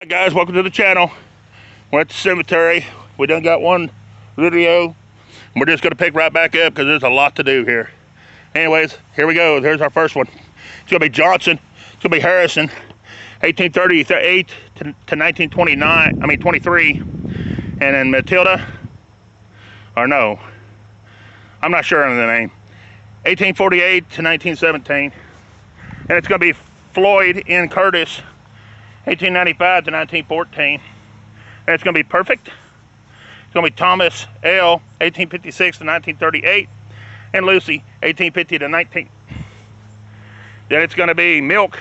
Hi guys, welcome to the channel. We're at the cemetery. We done got one video. We're just gonna pick right back up because there's a lot to do here. Anyways, here we go. Here's our first one. It's gonna be Johnson. It's gonna be Harrison. 1838 to 1929. 23. And then Matilda. Or no, I'm not sure on the name. 1848 to 1917. And it's gonna be Floyd N. Curtis. 1895 to 1914. And it's going to be Perfect. It's going to be Thomas L. 1856 to 1938. And Lucy, 1850 to 19. Then it's going to be Milk.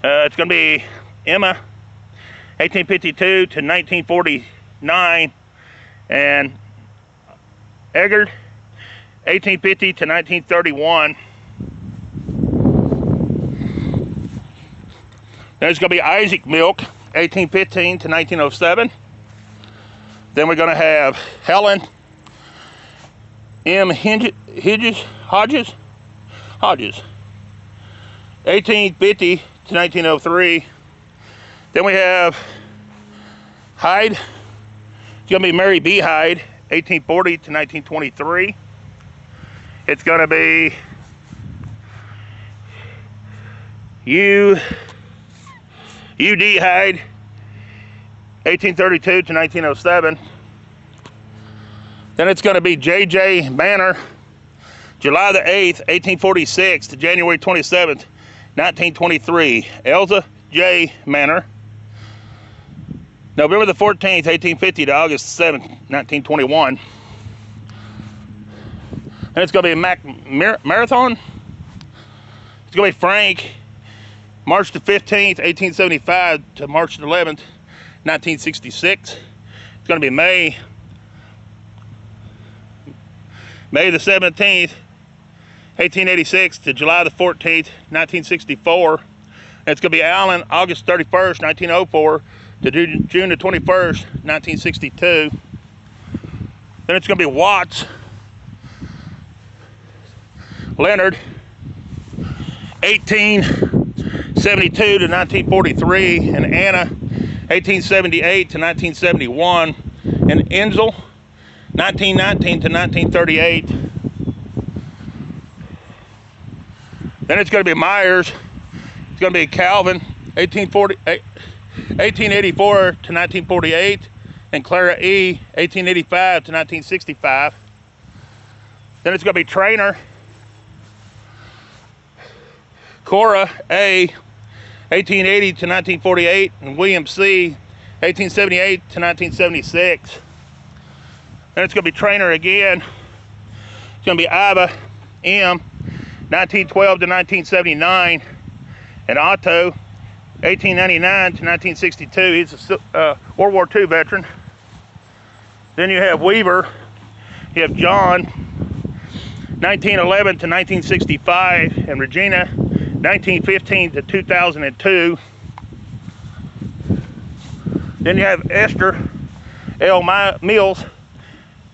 It's going to be Emma, 1852 to 1949. And Eggard, 1850 to 1931. There's going to be Isaac Milk, 1815 to 1907. Then we're going to have Helen M. Hodges, 1850 to 1903. Then we have Hyde. It's going to be Mary B. Hyde, 1840 to 1923. It's going to be U.D. Hyde, 1832 to 1907. Then it's going to be J.J. Banner, July the 8th, 1846 to January 27th, 1923. Elza J. Manor, November the 14th, 1850 to August the 7th, 1921. And it's going to be Marathon. It's going to be Frank, March the 15th, 1875 to March the 11th, 1966. It's going to be May the 17th, 1886 to July the 14th, 1964. And it's going to be Allen, August 31st, 1904 to June the 21st, 1962. Then it's going to be Watts, Leonard, 1872 to 1943, and Anna, 1878 to 1971, and Enzel, 1919 to 1938. Then it's going to be Myers. It's going to be Calvin, 1884 to 1948, and Clara E, 1885 to 1965. Then it's going to be Trainer, Cora A, 1880 to 1948, and William C, 1878 to 1976. Then it's going to be Trainer again. It's going to be Iva M, 1912 to 1979, and Otto, 1899 to 1962. He's a World War II veteran. Then you have Weaver. You have John, 1911 to 1965, and Regina, 1915 to 2002. Then you have Esther L. Mills,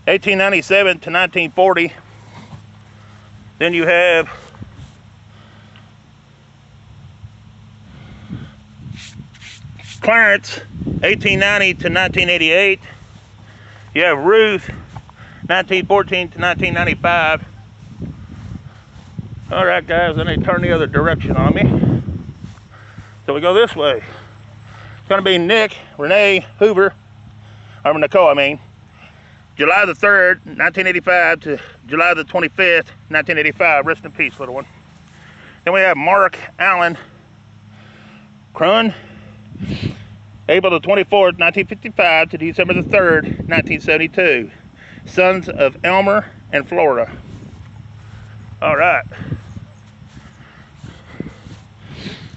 1897 to 1940. Then you have Clarence, 1890 to 1988. You have Ruth, 1914 to 1995. All right, guys, then they turn the other direction on me. So we go this way. It's going to be Nick Renee Hoover, or Nicole, July the 3rd, 1985 to July the 25th, 1985. Rest in peace, little one. Then we have Mark Allen Crun, April the 24th, 1955 to December the 3rd, 1972. Sons of Elmer and Florida. All right.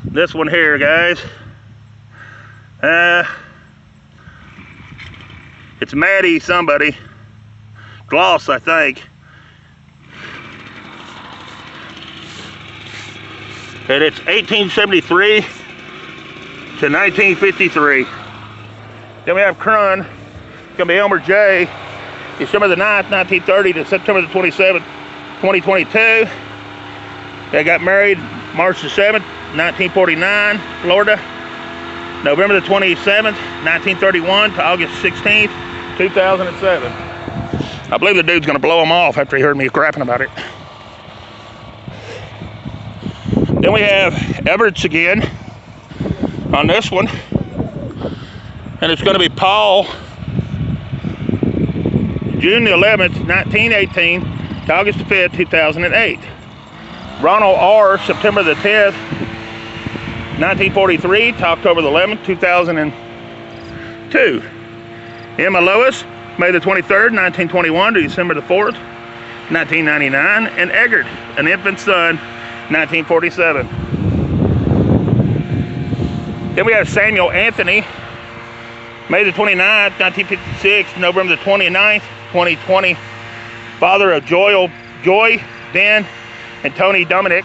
This one here, guys. It's Maddie somebody. Gloss, I think. And it's 1873 to 1953. Then we have Crun. It's going to be Elmer J. December the 9th, 1930 to September the 27th, 2022. They got married March the 7th, 1949, Florida. November the 27th, 1931 to August 16th, 2007. I believe the dude's gonna blow them off after he heard me crapping about it. Then we have Everett's again on this one. And it's gonna be Paul, June the 11th, 1918 to August the 5th, 2008. Ronald R, September the 10th, 1943 to October the 11th, 2002. Emma Lois, May the 23rd, 1921 to December the 4th, 1999. And Eggert, an infant son, 1947. Then we have Samuel Anthony, May the 29th, 1956, November the 29th, 2020. Father of Joy, Dan, and Tony Dominic.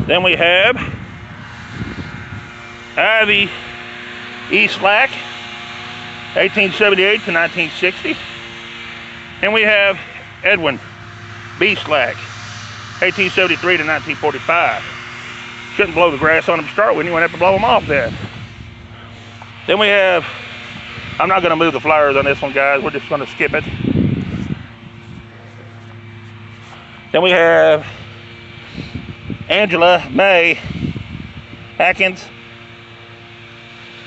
Then we have Ivy E. Slack, 1878 to 1960. And we have Edwin B. Slack, 1873 to 1945. Shouldn't blow the grass on them to start with, you wouldn't have to blow them off then. Then we have, I'm not gonna move the flowers on this one, guys, we're just gonna skip it. Then we have Angela May Atkins,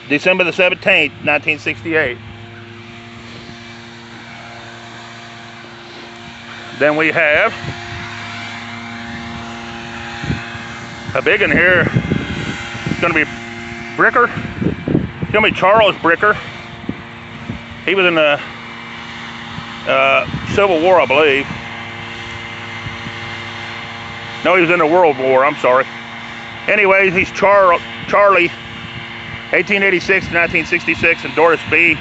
December the 17th, 1968. Then we have a big one here. It's gonna be Bricker. It's gonna be Charles Bricker. He was in the Civil War, I believe. No, he was in the World War, I'm sorry. Anyways, he's Charlie, 1886 to 1966, and Doris B,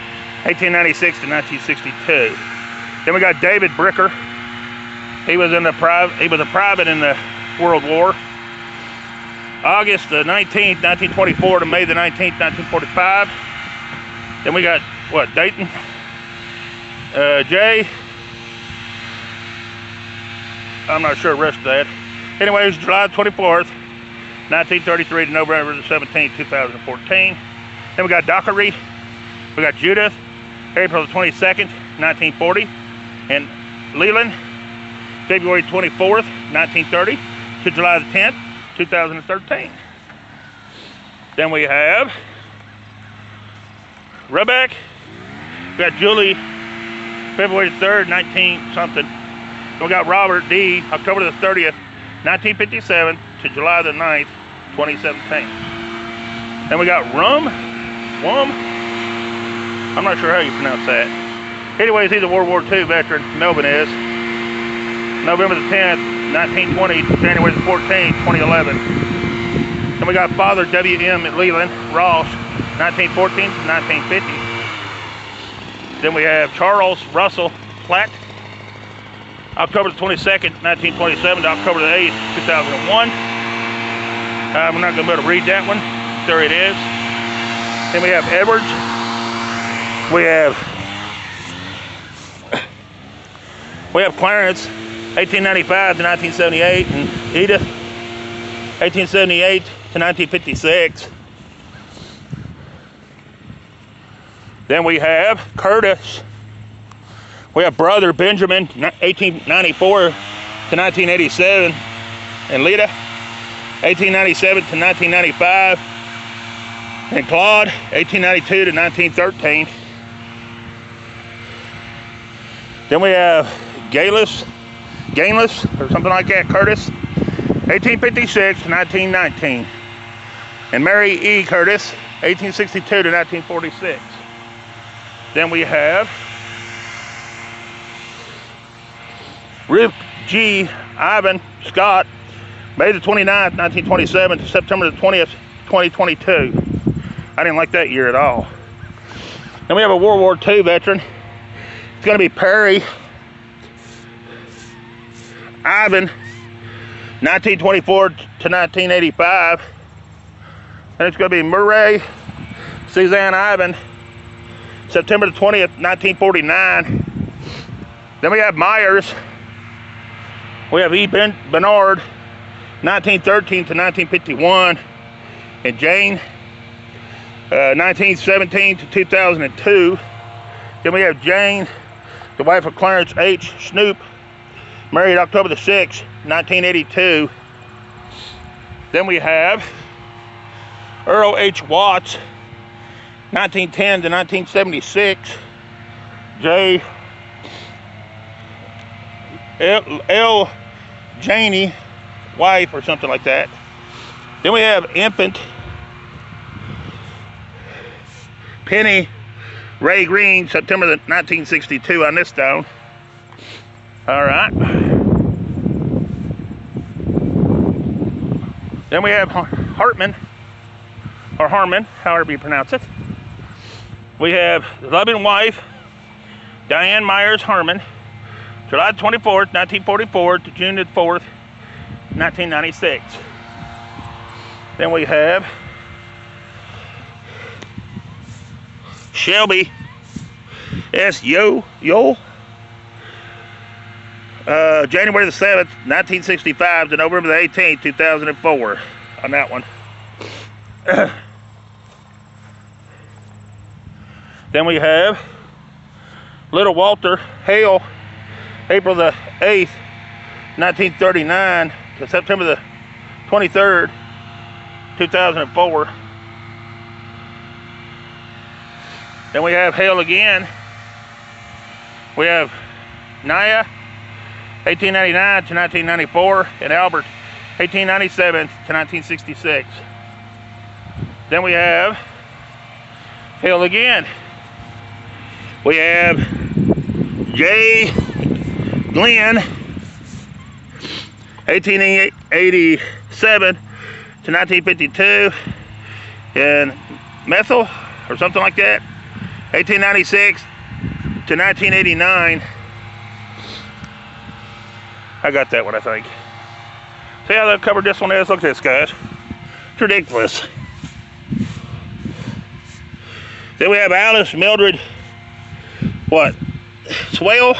1896 to 1962. Then we got David Bricker. He was a private in the World War. August the 19th, 1924 to May the 19th, 1945. Then we got, what, Dayton? Jay. I'm not sure the rest of that. Anyways, July 24th, 1933 to November the 17th, 2014. Then we got Dockery. We got Judith, April the 22nd, 1940. And Leland, February 24th, 1930 to July the 10th, 2013. Then we have Rebecca. We got Julie, February 3rd, 19 something. We got Robert D, October the 30th, 1957 to July the 9th, 2017. Then we got Wum. I'm not sure how you pronounce that. Anyways, he's a World War II veteran. Melvin is. November the 10th, 1920 to January the 14th, 2011. Then we got Father W.M. Leland Ross, 1914 to 1950. Then we have Charles Russell Platt, October the 22nd, 1927 to October the 8th, 2001. We're not going to be able to read that one. There it is. Then we have Edwards. We have Clarence, 1895 to 1978, and Edith, 1878 to 1956. Then we have Curtis. We have brother Benjamin, 1894 to 1987, and Lita, 1897 to 1995, and Claude, 1892 to 1913. Then we have Gainless, or something like that, Curtis, 1856 to 1919. And Mary E. Curtis, 1862 to 1946. Then we have Ruth G. Ivan Scott, May the 29th, 1927 to September the 20th, 2022. I didn't like that year at all. Then we have a World War II veteran. It's going to be Perry Ivan, 1924 to 1985. And it's going to be Murray Suzanne Ivan, September the 20th, 1949. Then we have Myers. We have E. Bernard, 1913 to 1951. And Jane, 1917 to 2002. Then we have Jane, the wife of Clarence H. Snoop, married October the 6th, 1982. Then we have Earl H. Watts, 1910 to 1976. J. L. Janey, wife, or something like that. Then we have infant Penny Ray Green, September 1962 on this stone. All right. Then we have Hartman, or Harmon, however you pronounce it. We have loving wife, Diane Myers Harmon, July 24th, 1944 to June 4th, 1996. Then we have Shelby S. Yo, January the 7th, 1965 to November the 18th, 2004 on that one. Then we have Little Walter Hale, April the 8th, 1939 to September the 23rd, 2004. Then we have Hale again. We have Naya, 1899 to 1994, and Albert, 1897 to 1966. Then we have Hale again. We have J. Glenn, 1887 to 1952, and Methyl, or something like that, 1896 to 1989. I got that one, I think. See how that covered this one is? Look at this, guys. It's ridiculous. Then we have Alice Mildred, Swale,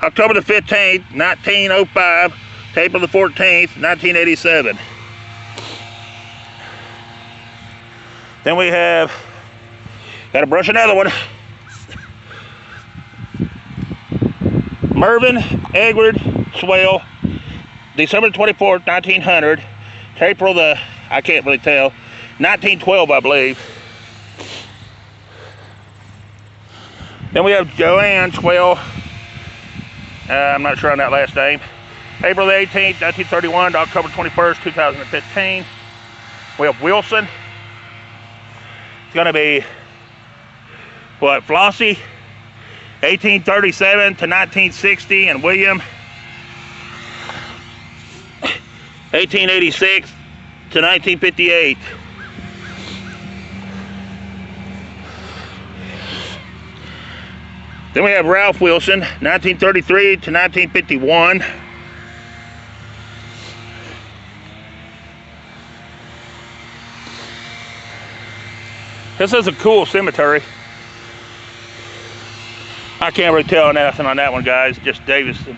October the 15th, 1905 to April the 14th, 1987. Then we have, gotta brush another one, Mervyn Edward Swale, December 24th, 1900 to April the, I can't really tell, 1912, I believe. Then we have Joanne Swale, I'm not sure on that last name, April the 18th, 1931 to October 21st, 2015. We have Wilson. It's gonna be, Flossie, 1837 to 1960, and William, 1886 to 1958. Then we have Ralph Wilson, 1933 to 1951. This is a cool cemetery. I can't really tell nothing on that one, guys. Just Davison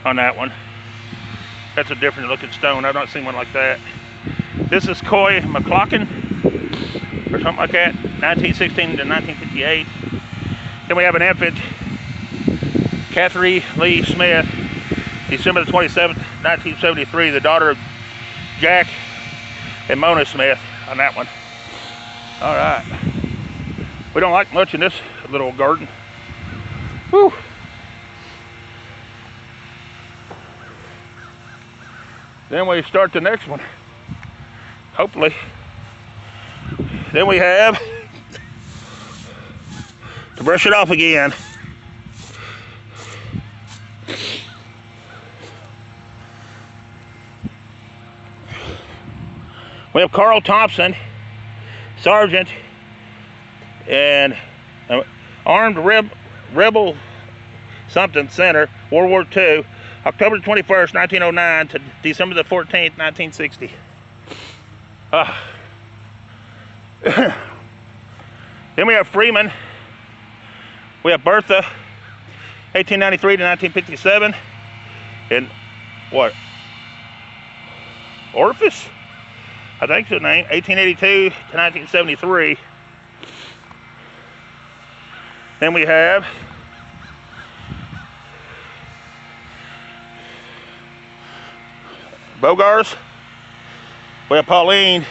on that one. That's a different looking stone. I've not seen one like that. This is Coy McLaughlin, or something like that, 1916 to 1958. Then we have an infant, Catherine Lee Smith, December the 27th, 1973, the daughter of Jack and Mona Smith on that one. All right. We don't like much in this little garden. Whew. Then we start the next one, hopefully. Then we have, to brush it off again, we have Carl Thompson, Sergeant, and Armed Rebel something Center, World War II, October 21st, 1909 to December the 14th, 1960. Then we have Freeman. We have Bertha, 1893 to 1957, and Orifice, I think the name, 1882 to 1973. Then we have Bogars. We have Pauline,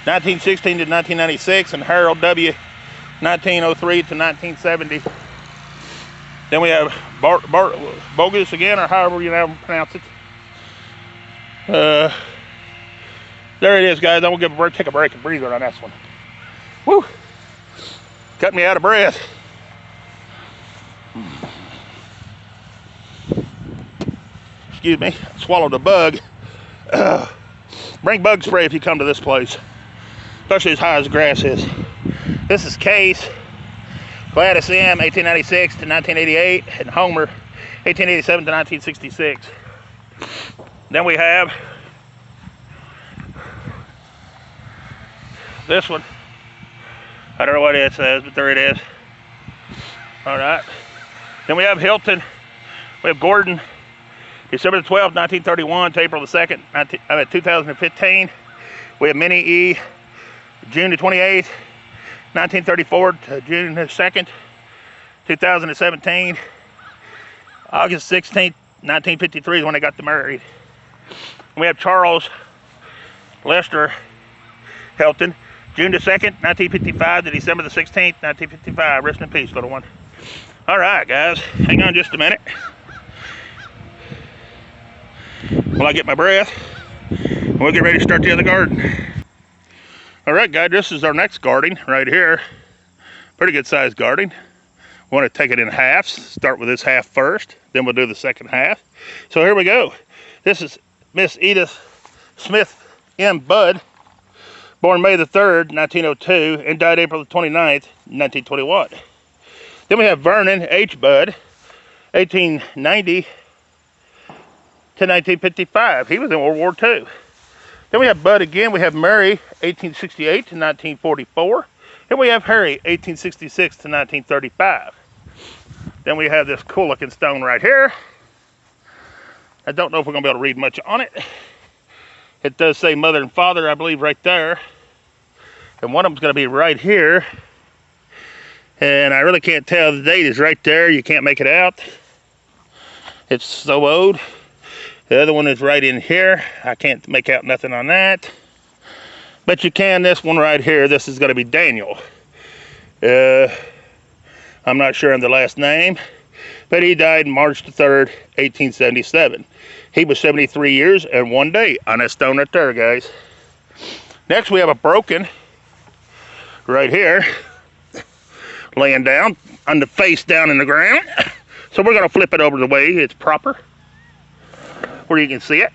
1916 to 1996, and Harold W., 1903 to 1970. Then we have Bogus again, or however you now pronounce it. There it is, guys. I'm gonna take a break and breathe on this one. Woo! Cut me out of breath. Excuse me, swallowed a bug. Bring bug spray if you come to this place, especially as high as grass is. This is Case, Gladys M., 1896 to 1988, and Homer, 1887 to 1966. Then we have this one. I don't know what it says, but there it is. All right. Then we have Hilton. We have Gordon, December the 12th, 1931 to April the 2nd, 2015. We have Minnie E., June the 28th, 1934 to June the 2nd, 2017. August 16th, 1953 is when they got married. And we have Charles Lester Hilton, June the 2nd, 1955 to December the 16th, 1955. Rest in peace, little one. All right, guys, hang on just a minute while I get my breath, and we'll get ready to start the other garden. All right, guys, this is our next garden right here. Pretty good sized garden. We want to take it in halves. Start with this half first, then we'll do the second half. So here we go. This is Miss Edith Smith M. Budd, born May the 3rd, 1902, and died April the 29th, 1921. Then we have Vernon H. Budd, 1890 to 1955. He was in World War II. Then we have Bud again. We have Mary, 1868 to 1944. And we have Harry, 1866 to 1935. Then we have this cool looking stone right here. I don't know if we're going to be able to read much on it. It does say mother and father, I believe, right there. And one of them's going to be right here. And I really can't tell. The date is right there. You can't make it out. It's so old. The other one is right in here. I can't make out nothing on that. But you can, this one right here. This is going to be Daniel. I'm not sure on the last name. But he died March the 3rd, 1877. He was 73 years and 1 day on that stone right there, guys. Next we have a broken right here, laying down on the face down in the ground. So we're going to flip it over the way it's proper, where you can see it.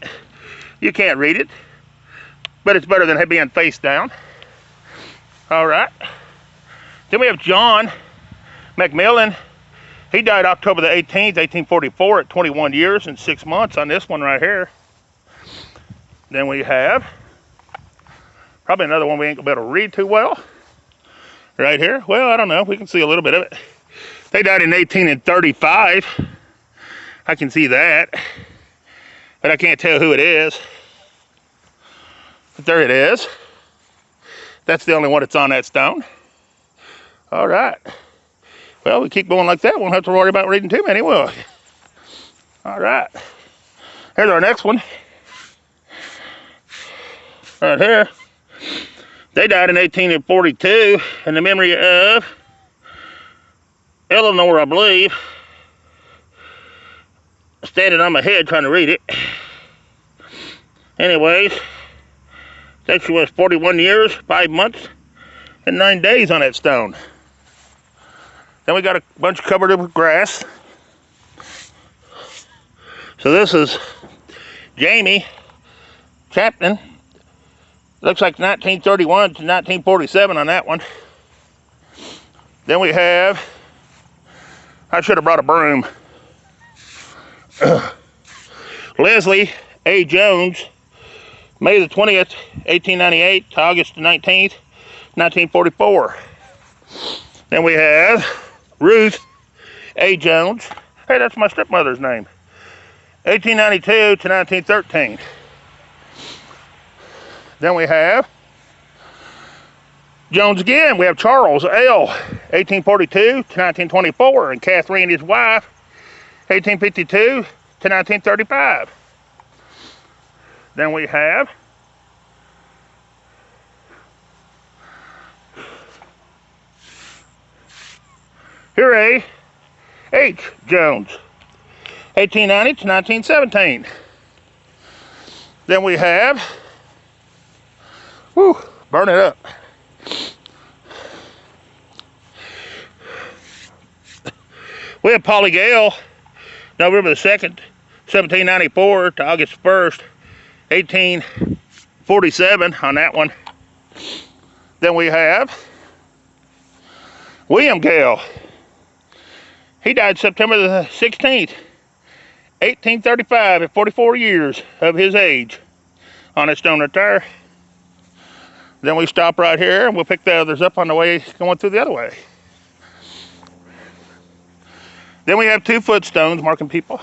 You can't read it, but it's better than being face down. All right. Then we have John McMillan. He died October the 18th, 1844 at 21 years and 6 months on this one right here. Then we have probably another one we ain't gonna be able to read too well. Right here. Well, I don't know. We can see a little bit of it. They died in 1835. I can see that. But I can't tell who it is. But there it is. That's the only one that's on that stone. All right. Well, we keep going like that. We won't have to worry about reading too many, will we? All right. Here's our next one. Right here. They died in 1842 in the memory of Eleanor, I believe. Standing on my head trying to read it. Anyways, I think she was 41 years, 5 months, and 9 days on that stone. Then we got a bunch covered up with grass. So this is Jamie Chapman. Looks like 1931 to 1947 on that one. Then we have, I should have brought a broom. Leslie A. Jones, May the 20th, 1898 to August the 19th, 1944. Then we have Ruth A. Jones. Hey, that's my stepmother's name. 1892 to 1913. Then we have Jones again. We have Charles L., 1842 to 1924, and Catherine, his wife, 1852 to 1935. Then we have Huray H. Jones, 1890 to 1917. Then we have, burn it up. We have Polly Gale, November the 2nd, 1794 to August 1st, 1847 on that one. Then we have William Gale. He died September the 16th, 1835 at 44 years of his age on that stone right there. Then we stop right here and we'll pick the others up on the way going through the other way. Then we have 2 foot stones marking people.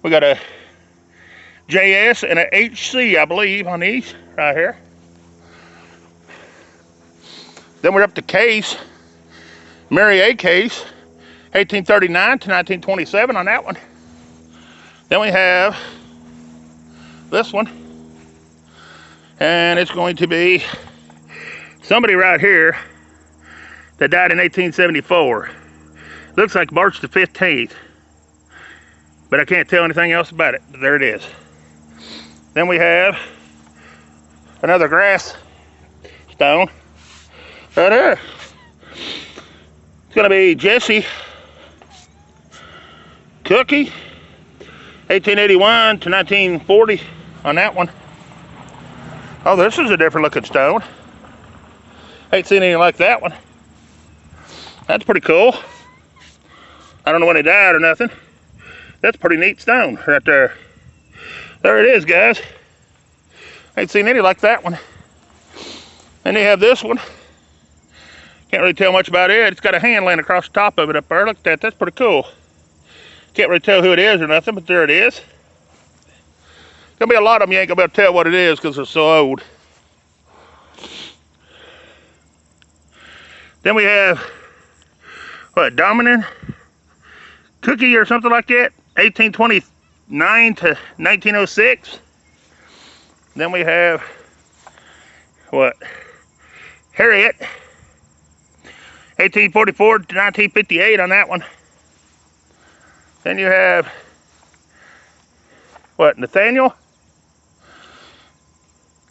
We got a JS and a HC, I believe, on these right here. Then we're up to Case, Mary A. Case, 1839 to 1927 on that one. Then we have this one, and it's going to be somebody right here that died in 1874. Looks like March the 15th, but I can't tell anything else about it. There it is. Then we have another grass stone right there. It's going to be Jesse Cookie, 1881 to 1940 on that one. Oh, this is a different looking stone. Ain't seen anything like that one. That's pretty cool. I don't know when he died or nothing. That's a pretty neat stone right there. There it is, guys. Ain't seen any like that one. And they have this one. Can't really tell much about it. It's got a hand laying across the top of it up there. Look at that. That's pretty cool. Can't really tell who it is or nothing, but there it is. Gonna be a lot of them you ain't gonna be able to tell what it is because they're so old. Then we have, what, Dominion Cookie or something like that, 1829 to 1906. Then we have, what, Harriet, 1844 to 1958 on that one. Then you have, what, Nathaniel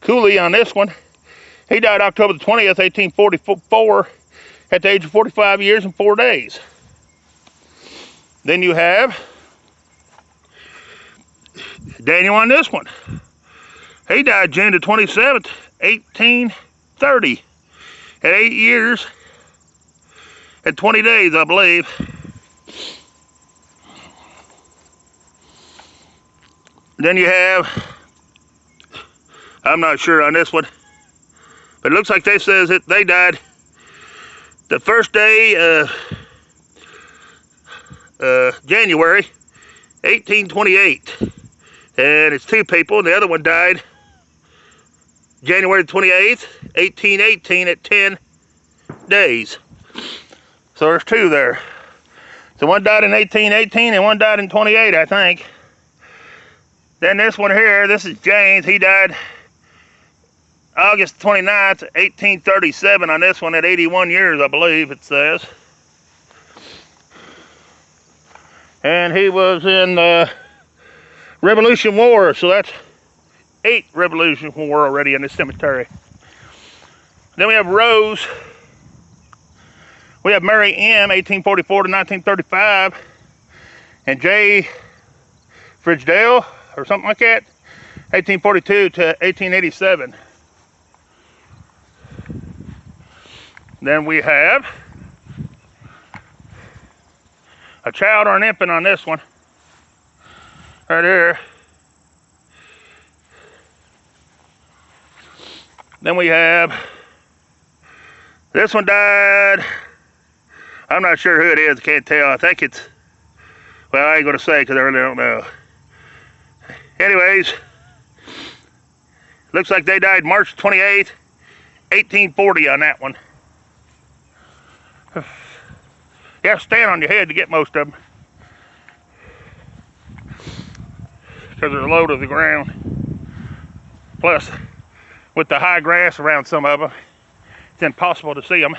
Cooley on this one. He died October the 20th, 1844 at the age of 45 years and 4 days. Then you have Daniel on this one. He died June the 27th, 1830 at 8 years and 20 days, I believe. Then you have, I'm not sure on this one, but it looks like they says that they died the first day of January 1828, and it's 2 people, and the other one died January 28th, 1818 at 10 days. So there's 2 there. So one died in 1818 and one died in 28, I think. Then this one here, this is James. He died August 29th, 1837 on this one at 81 years, I believe it says. And he was in the Revolution War, so that's 8 Revolution War already in this cemetery. Then we have Rose. We have Mary M., 1844 to 1935, and J. Fridgedale, or something like that, 1842 to 1887. Then we have a child or an infant on this one, right here. Then we have, this one died, I'm not sure who it is, I can't tell. I think it's, well, I ain't gonna say because I really don't know. Anyways, Looks like they died March 28th, 1840 on that one. You have to stand on your head to get most of them, because they're low to the ground. Plus, with the high grass around some of them, it's impossible to see them.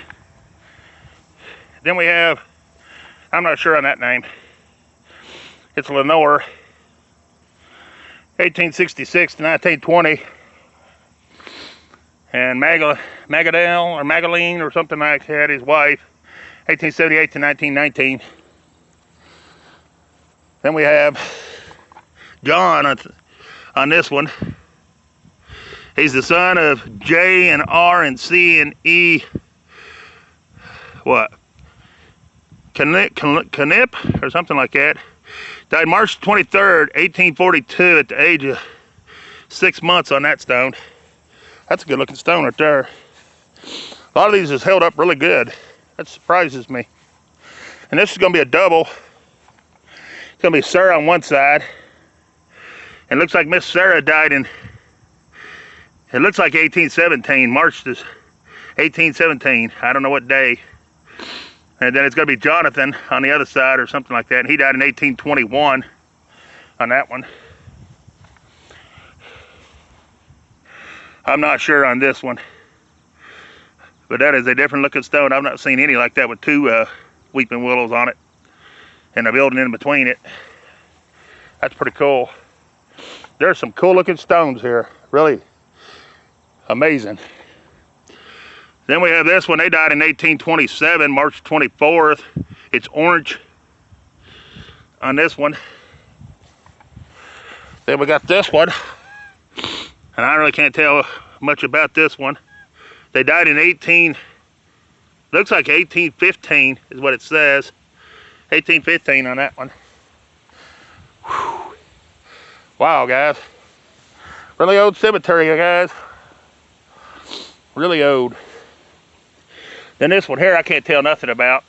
Then we have, I'm not sure on that name, it's Lenore, 1866 to 1920. And Magadale or Magaline or something like that, his wife, 1878 to 1919. Then we have John on this one. He's the son of J and R and C and E. What? Canip or something like that. Died March 23rd, 1842 at the age of 6 months on that stone. That's a good looking stone right there. A lot of these is held up really good. That surprises me. And this is gonna be a double. It's gonna be Sarah on one side. And it looks like Miss Sarah died in, it looks like 1817, March 1817. I don't know what day. And then it's gonna be Jonathan on the other side or something like that. And he died in 1821 on that one. I'm not sure on this one, but that is a different looking stone. I've not seen any like that with two weeping willows on it and a building in between it. That's pretty cool. There's some cool looking stones here, really amazing. Then we have this one. They died in 1827, March 24th. It's orange on this one. Then we got this one. And I really can't tell much about this one. They died in looks like 1815 is what it says. 1815 on that one. Whew. Wow, guys. Really old cemetery, guys. Really old. Then this one here, I can't tell nothing about.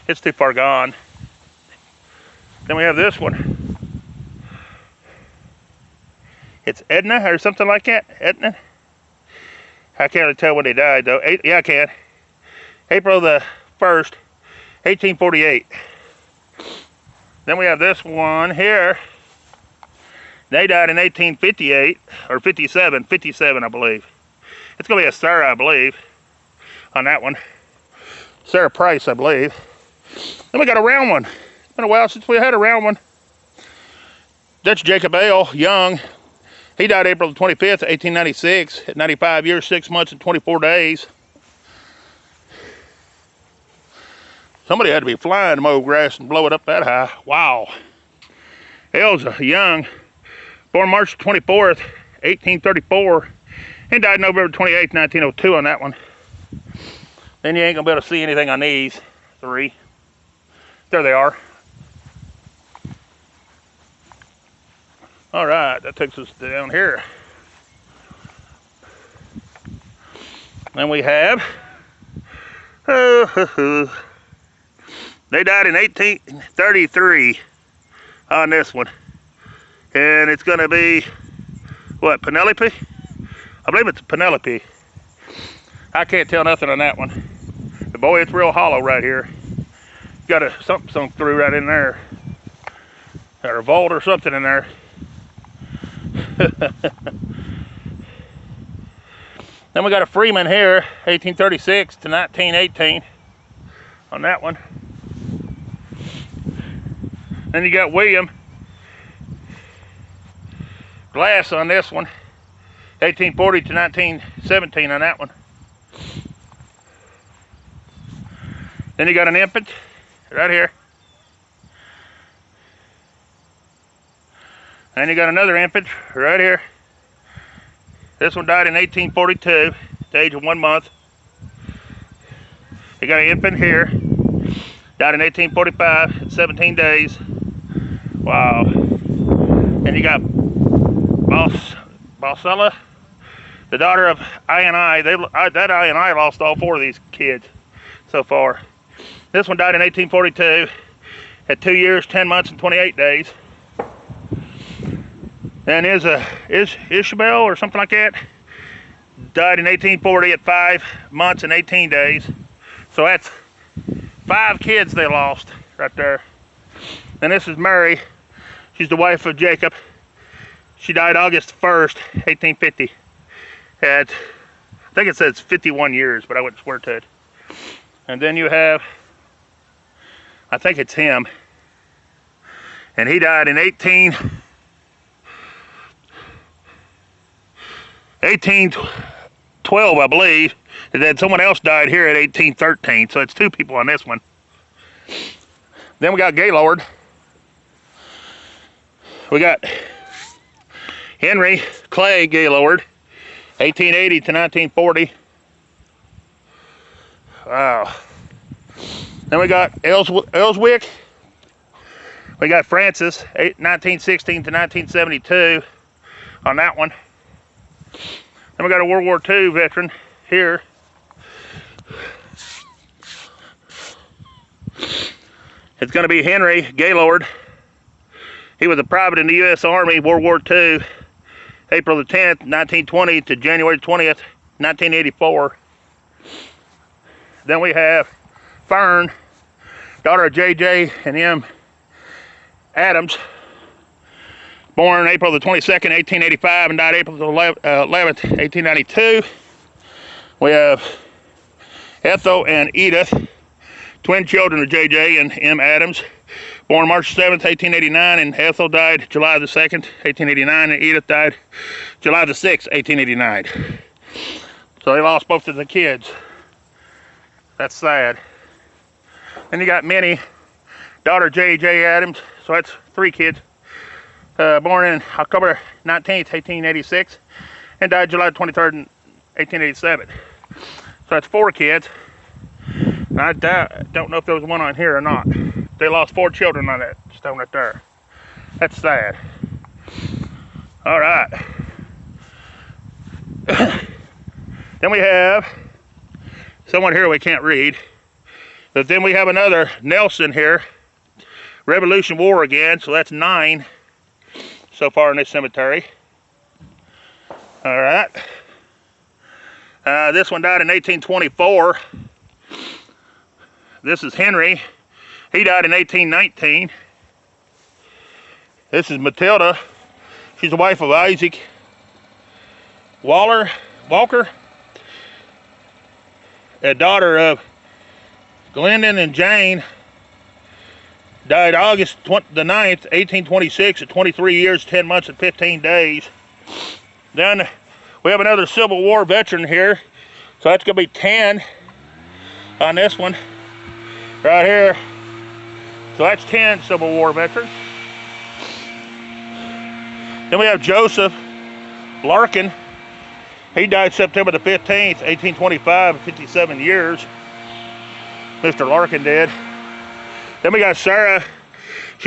It's too far gone. Then we have this one. It's Edna or something like that. Edna. I can't really tell when they died though. Yeah, I can. April the 1st, 1848. Then we have this one here. They died in 1858 or 57, I believe. It's gonna be a Sarah, I believe, on that one. Sarah Price, I believe. Then we got a round one. It's been a while since we had a round one. That's Jacob Ale, young. He died April the 25th, 1896, at 95 years, 6 months, and 24 days. Somebody had to be flying to mow grass and blow it up that high. Wow. Ale's young, born March 24th, 1834, and died November 28th, 1902 on that one. Then you ain't gonna be able to see anything on these three. There they are. All right, that takes us down here. Then we have, they died in 1833 on this one. And it's gonna be, what, Penelope? I believe it's Penelope. I can't tell nothing on that one. But boy, it's real hollow right here. Got something sunk through right in there. Or a vault or something in there. Then we got a Freeman here, 1836 to 1918 on that one. Then you got William Glass on this one, 1840 to 1917 on that one. Then you got an infant right here. And you got another infant right here. This one died in 1842, at the age of 1 month. You got an infant here, died in 1845, at 17 days. Wow. And you got Balsella, the daughter of I&I. That I&I lost all 4 of these kids so far. This one died in 1842, at 2 years, 10 months, and 28 days. Then Isabel or something like that. Died in 1840 at 5 months and 18 days. So that's 5 kids they lost right there. And this is Mary. She's the wife of Jacob. She died August 1st, 1850. At, I think it says 51 years, but I wouldn't swear to it. And then you have, I think it's him. And he died in 1812, I believe. And then someone else died here at 1813. So it's 2 people on this one. Then we got Gaylord. We got Henry Clay Gaylord, 1880 to 1940. Wow. Then we got Ellswick. We got Francis, 1916 to 1972 on that one. Then we got a World War II veteran here. It's going to be Henry Gaylord. He was a private in the U.S. Army, World War II, April the 10th, 1920 to January 20th, 1984. Then we have Fern, daughter of J.J. and M. Adams, born April the 22nd, 1885, and died April the 11th, 1892. We have Ethel and Edith, twin children of J.J. and M. Adams, born March 7th, 1889, and Ethel died July the 2nd, 1889, and Edith died July the 6th, 1889. So they lost both of the kids. That's sad. Then you got Minnie, daughter J.J. Adams, so that's 3 kids. Born in October 19th, 1886, and died July 23rd, 1887. So that's 4 kids. And I don't know if there was one on here or not. They lost 4 children on that stone right there. That's sad. All right. Then we have someone here we can't read. But then we have another Nelson here. Revolution War again, so that's 9 so far in this cemetery. All right. This one died in 1824. This is Henry. He died in 1819. This is Matilda. She's the wife of Isaac Walker, a daughter of Glendon and Jane. Died August the 9th, 1826 at 23 years, 10 months, and 15 days. Then we have another Civil War veteran here. So that's going to be 10 on this one right here. So that's 10 Civil War veterans. Then we have Joseph Larkin. He died September the 15th, 1825, 57 years. Mr. Larkin did. Then we got Sarah